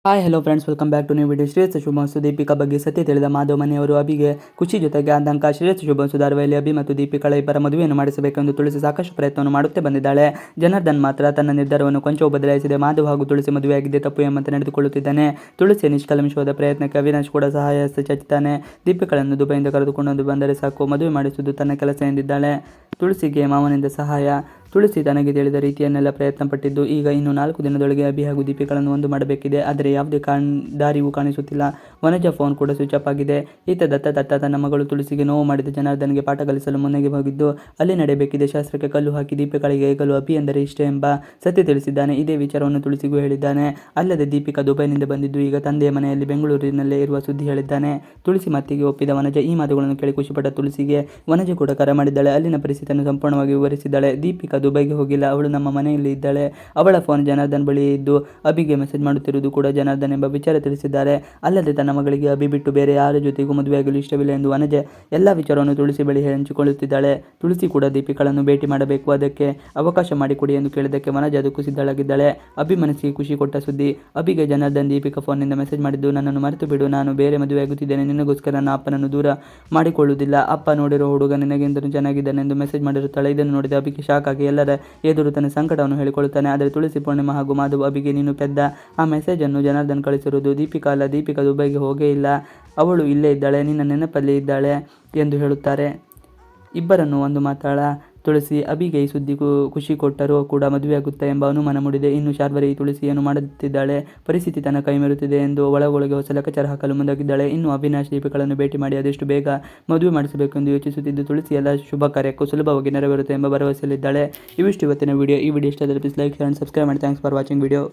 Hi hello friends, welcome back to new video. Shreyas ಶುಭಂಸು ದೀಪಿಕಾ ಬಗ್ಗೆ ಸತ್ಯ ತಿಳಿದ ಮಾಧವ್ ಮನೆಯವರು ಅಭಿಗೆ ಖುಷಿ ಜೊತೆಗೆ ಆದಂಕ ಶ್ರೇಯಸ್ ಶುಭಂಸು ಧಾರಾವಾಹಿಯಲ್ಲಿ ಅಭಿ ಮತ್ತು ದೀಪಿಕಳ ಇಬ್ಬರ ಮದುವೆಯನ್ನು ಮಾಡಿಸಬೇಕೆಂದು ತುಳಸಿ ಸಾಕಷ್ಟು ಪ್ರಯತ್ನವನ್ನು ಮಾಡುತ್ತೇ ಬಂದಿದ್ದಾಳೆ. ಜನಾರ್ದನ್ ಮಾತ್ರ ತನ್ನ ನಿರ್ಧಾರವನ್ನು ಕೊಂಚವೂ ಬದಲಾಯಿಸಿದೆ. ಮಾಧವ್ ಹಾಗೂ ತುಳಸಿ ಮದುವೆಯಾಗಿದ್ದೇ ತಪ್ಪು ಎಂಬಂತೆ ನಡೆದುಕೊಳ್ಳುತ್ತಿದ್ದಾನೆ. ತುಳಸಿಯ ನಿಷ್ಕಲ್ಮಶವಾದ ಪ್ರಯತ್ನಕ್ಕೆ ಅವಿನಾಶ್ ಕೂಡ ಸಹಾಯ ಹಸ್ತ ಚಾಚಿದ್ದಾನೆ. ದೀಪಿಕಳನ್ನು ದುಬೈಯಿಂದ ಕರೆದುಕೊಂಡು ಬಂದರೆ ಸಾಕು, ಮದುವೆ ಮಾಡಿಸುವುದು ತನ್ನ ಕೆಲಸ ಎಂದಿದ್ದಾಳೆ. ತುಳಸಿಗೆ ಮಾವನಿಂದ ಸಹಾಯ. ತುಳಸಿ ತನಗೆ ತಿಳಿದ ರೀತಿಯನ್ನೆಲ್ಲ ಪ್ರಯತ್ನ ಪಟ್ಟಿದ್ದು, ಈಗ ಇನ್ನು 4 ದಿನದೊಳಗೆ ಅಭಿ ಹಾಗೂ ದೀಪಿಕಳನ್ನು ಒಂದು ಮಾಡಬೇಕಿದೆ. ಆದರೆ ಯಾವುದೇ ದಾರಿಯೂ ಕಾಣಿಸುತ್ತಿಲ್ಲ. ವನಜಾ ಫೋನ್ ಕೂಡ ಸ್ವಿಚ್ ಆಫ್ ಆಗಿದೆ. ಈತ ದತ್ತ ತನ್ನ ಮಗಳು ತುಳಸಿಗೆ ನೋವು ಮಾಡಿದ ಜನಾರ್ದನ್ಗೆ ಪಾಠ ಕಲಿಸಲು ಮುನ್ನೆಗೆ ಹೋಗಿದ್ದು, ಅಲ್ಲಿ ನಡೆಯಬೇಕಿದೆ ಶಾಸ್ತ್ರಕ್ಕೆ ಕಲ್ಲು ಹಾಕಿ ದೀಪಿಕಳಿಗೆ ಈಗಲೂ ಅಭಿ ಎಂದರೆ ಇಷ್ಟ ಎಂಬ ಸತ್ಯ ತಿಳಿಸಿದ್ದಾನೆ. ಇದೇ ವಿಚಾರವನ್ನು ತುಳಸಿಗೂ ಹೇಳಿದ್ದಾನೆ. ಅಲ್ಲದೆ ದೀಪಿಕಾ ದುಬೈನಿಂದ ಬಂದಿದ್ದು ಈಗ ತಂದೆಯ ಮನೆಯಲ್ಲಿ ಬೆಂಗಳೂರಿನಲ್ಲೇ ಇರುವ ಸುದ್ದಿ ಹೇಳಿದ್ದಾನೆ. ತುಳಸಿ ಮಾತಿಗೆ ಒಪ್ಪಿದ ವನಜಾ. ಈ ಮಾತುಗಳನ್ನು ಕೇಳಿ ಖುಷಿಪಟ್ಟ ತುಳಸಿಗೆ ವನಜಾ ಕೂಡ ಕರೆ ಮಾಡಿದ್ದಾಳೆ. ಅಲ್ಲಿನ ಪರಿಸ್ಥಿತಿಯನ್ನು ಸಂಪೂರ್ಣವಾಗಿ ವಿವರಿಸಿದ್ದಾಳೆ. ದೀಪಿಕಾ ದುಬೈಗೆ ಹೋಗಿಲ್ಲ, ಅವಳು ನಮ್ಮ ಮನೆಯಲ್ಲಿ ಇದ್ದಾಳೆ. ಅವಳ ಫೋನ್ ಜನಾರ್ದನ್ ಬಳಿ ಇದ್ದು ಅಭಿಗೆ ಮೆಸೇಜ್ ಮಾಡುತ್ತಿರುವುದು ಕೂಡ ಜನಾರ್ದನ್ ಎಂಬ ವಿಚಾರ ತಿಳಿಸಿದ್ದಾರೆ. ಅಲ್ಲದೆ ತನ್ನ ಮಗಳಿಗೆ ಅಭಿ ಬಿಟ್ಟು ಬೇರೆ ಯಾರ ಜೊತೆಗೂ ಮದುವೆಯಾಗಲು ಇಷ್ಟವಿಲ್ಲ ಎಂದು ವನಜೆ ಎಲ್ಲ ವಿಚಾರವನ್ನು ತುಳಸಿ ಬಳಿ ಹಂಚಿಕೊಳ್ಳುತ್ತಿದ್ದಾಳೆ. ತುಳಸಿ ಕೂಡ ದೀಪಿಕಳನ್ನು ಭೇಟಿ ಮಾಡಬೇಕು, ಅದಕ್ಕೆ ಅವಕಾಶ ಮಾಡಿಕೊಡಿ ಎಂದು ಕೇಳಿದ್ದಕ್ಕೆ ವನಜೆ ಅದಕ್ಕೂ ಸಿದ್ಧಳಾಗಿದ್ದಾಳೆ. ಅಭಿ ಮನಸ್ಸಿಗೆ ಖುಷಿ ಕೊಟ್ಟ ಸುದ್ದಿ. ಅಭಿಗೆ ಜನಾರ್ದನ್ ದೀಪಿಕಾ ಫೋನ್ನಿಂದ ಮೆಸೇಜ್ ಮಾಡಿದ್ದು, ನನ್ನನ್ನು ಮರೆತು ಬಿಡು, ನಾನು ಬೇರೆ ಮದುವೆಯಾಗುತ್ತಿದ್ದೇನೆ, ನಿನಗೋಸ್ಕರ ನನ್ನ ಅಪ್ಪನನ್ನು ದೂರ ಮಾಡಿಕೊಳ್ಳುವುದಿಲ್ಲ, ಅಪ್ಪ ನೋಡಿರೋ ಹುಡುಗ ನಿನಗೆಂದರೂ ಚೆನ್ನಾಗಿದ್ದಾನೆ ಎಂದು ಮೆಸೇಜ್ ಮಾಡಿರುತ್ತಾಳೆ. ಇದನ್ನು ನೋಡಿದ ಅಭಿಗೆ ಶಾಕ್ ಆಗಿ ಎಲ್ಲರ ಎದುರು ತನ್ನ ಸಂಕಟವನ್ನು ಹೇಳಿಕೊಳ್ಳುತ್ತಾನೆ. ಆದರೆ ತುಳಸಿ, ಪೂರ್ಣಿಮಾ ಹಾಗೂ ಮಾಧವ್ ಅಭಿಗೆ ನೀನು ಪೆದ್ದ, ಆ ಮೆಸೇಜನ್ನು ಜನಾರ್ದನ್ ಕಳಿಸಿರುವುದು ದೀಪಿಕಾ ಅಲ್ಲ, ದೀಪಿಕಾ ದುಬೈಗೆ ಹೋಗೇ ಇಲ್ಲ, ಅವಳು ಇಲ್ಲೇ ಇದ್ದಾಳೆ, ನಿನ್ನ ನೆನಪಲ್ಲಿ ಇದ್ದಾಳೆ ಎಂದು ಹೇಳುತ್ತಾರೆ. ಇಬ್ಬರನ್ನು ಒಂದು ಮಾತಾಳ ತುಳಸಿ. ಅಭಿಗೆ ಈ ಸುದ್ದಿ ಖುಷಿ ಕೊಟ್ಟರೂ ಕೂಡ ಮದುವೆಯಾಗುತ್ತಾ ಎಂಬ ಅನುಮಾನ ಮೂಡಿದೆ. ಇನ್ನು ಶಾರ್ವರಿ ತುಳಸಿ ಏನು ಮಾಡುತ್ತಿದ್ದಾಳೆ, ಪರಿಸ್ಥಿತಿ ತನ್ನ ಕೈ ಮೀರುತ್ತಿದೆ ಎಂದು ಒಳಗೊಳಗೆ ಹೊಸ ಲೆಕ್ಕಾಚಾರ ಹಾಕಲು ಮುಂದಾಗಿದ್ದಾಳೆ. ಇನ್ನು ಅವಿನಾಶ್ ದೀಪಿಕಳನ್ನು ಭೇಟಿ ಮಾಡಿ ಆದಷ್ಟು ಬೇಗ ಮದುವೆ ಮಾಡಿಸಬೇಕು ಎಂದು ಯೋಚಿಸುತ್ತಿದ್ದು, ತುಳಸಿ ಎಲ್ಲ ಶುಭ ಕಾರ್ಯಕ್ಕೂ ಸುಲಭವಾಗಿ ನೆರವೇರುತ್ತೆ ಎಂಬ ಭರವಸೆಯಲ್ಲಿದ್ದಾಳೆ. ಇವಿಷ್ಟು ಇವತ್ತಿನ ವಿಡಿಯೋ. ಈ ವಿಡಿಯೋ ಇಷ್ಟ ಆದರೆ please like, share and subscribe ಮಾಡಿ. Thanks for watching video.